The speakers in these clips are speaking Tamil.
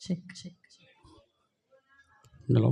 Check hello.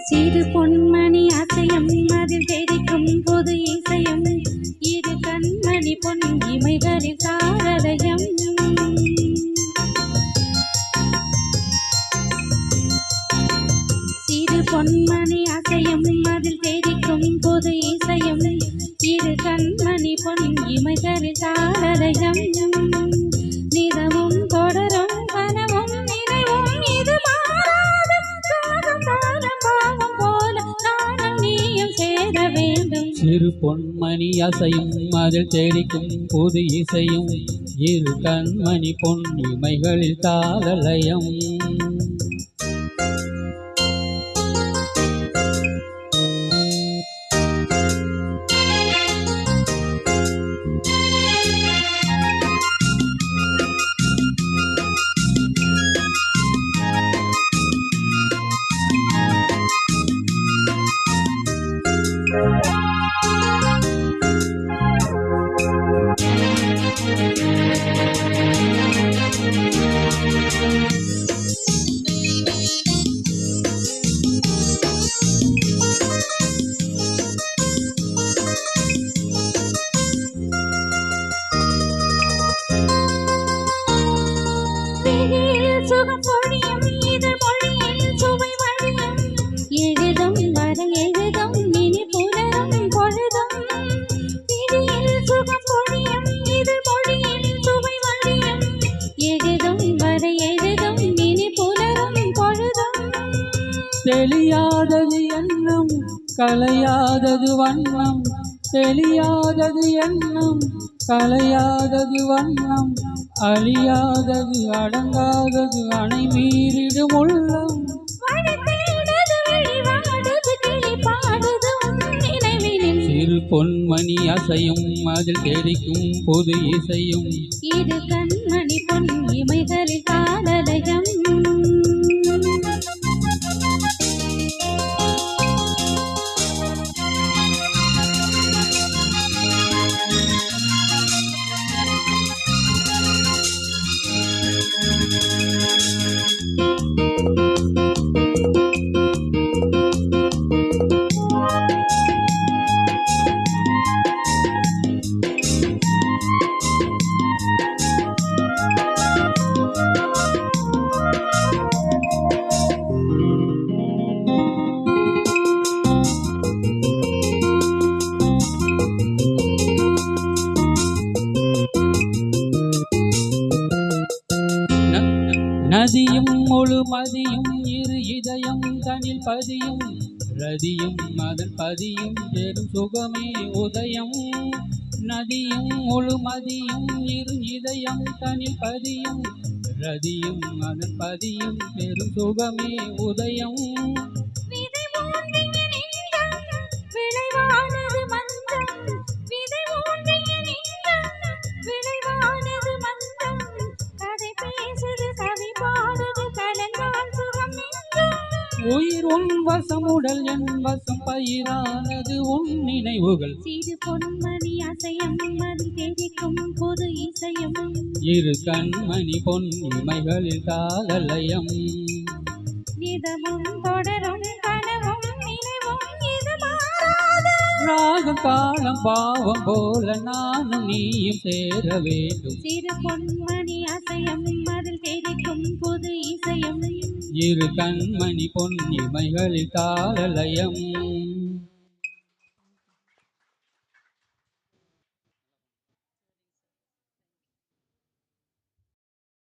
சிறு பொன்மணி அசையும் அதில் தெரிக்கும் பொது இசையும் இரு கண்மணி பொன் இமைகளில் தாரதயம். சிறு பொன்மணி அசையும் அதில் தெரிக்கும் பொது இசையும் இரு கண்மணி பொன் இமைகளில் தாரதயம். நிதமும் தொடரும் கனவும் நினைவும் இது சிறு பொன்மணி அசையும் அதில் தேடிக்கும் புது இசையும் இரு கண்மணி பொன் இமைகளில் தாளலயம். சுகம் பொழியும் இதழ் மொழியில் சுவை வழியும் எழுதும் வர எழுதும் இனி புலரும் பொழுதும். பிடியில் சுகம் பொழியும் இதழ் மொழியில் சுவை வழியும் எழுதும் வர எழுதும் இனி புலரும் பொழுதும். தெளியாதது எண்ணம் கலையாதது வண்ணம், தெளியாதது எண்ணம் கலையாதது வண்ணம், அழியாதது அடங்காதது அணை மீறிடும் உள்ளம். சிறு பொன்மணி அசையும் அதில் தேடிக்கும் பொது இசையும் இது கண்மணி பொன் இமைகளில் தாளலயம். நதியும் முழுமதியும் இரு இதயம் தனில் பதியும், ரதியும் அதன் பதியும் பெரும் சுகமே உதயம். நதியும் முழுமதியும் இரு இதயம் தனில் பதியும், ரதியும் அதன் பதியும் பெரும் சுகமே உதயம். உயிர் உன் வசம் உடல் என் வசம் பயிரானது உன் நினைவுகள். சிறு பொன்மணி அசையும் அதில் தெரிக்கும் பொது இசையும் இரு கண்மணி பொன் இமைகளில் தாளலயம். நிதமும் தொடரும் கனவும் நினைவும் இது ராகம் காலம் பாவம் போல நானும் நீயும் சேர வேண்டும். சிறு பொன்மணி அசையும் அதில் தெரிக்கும் பொது இசையும் இரு கண்மணி பொன் இமைகளில் தாளலயம்.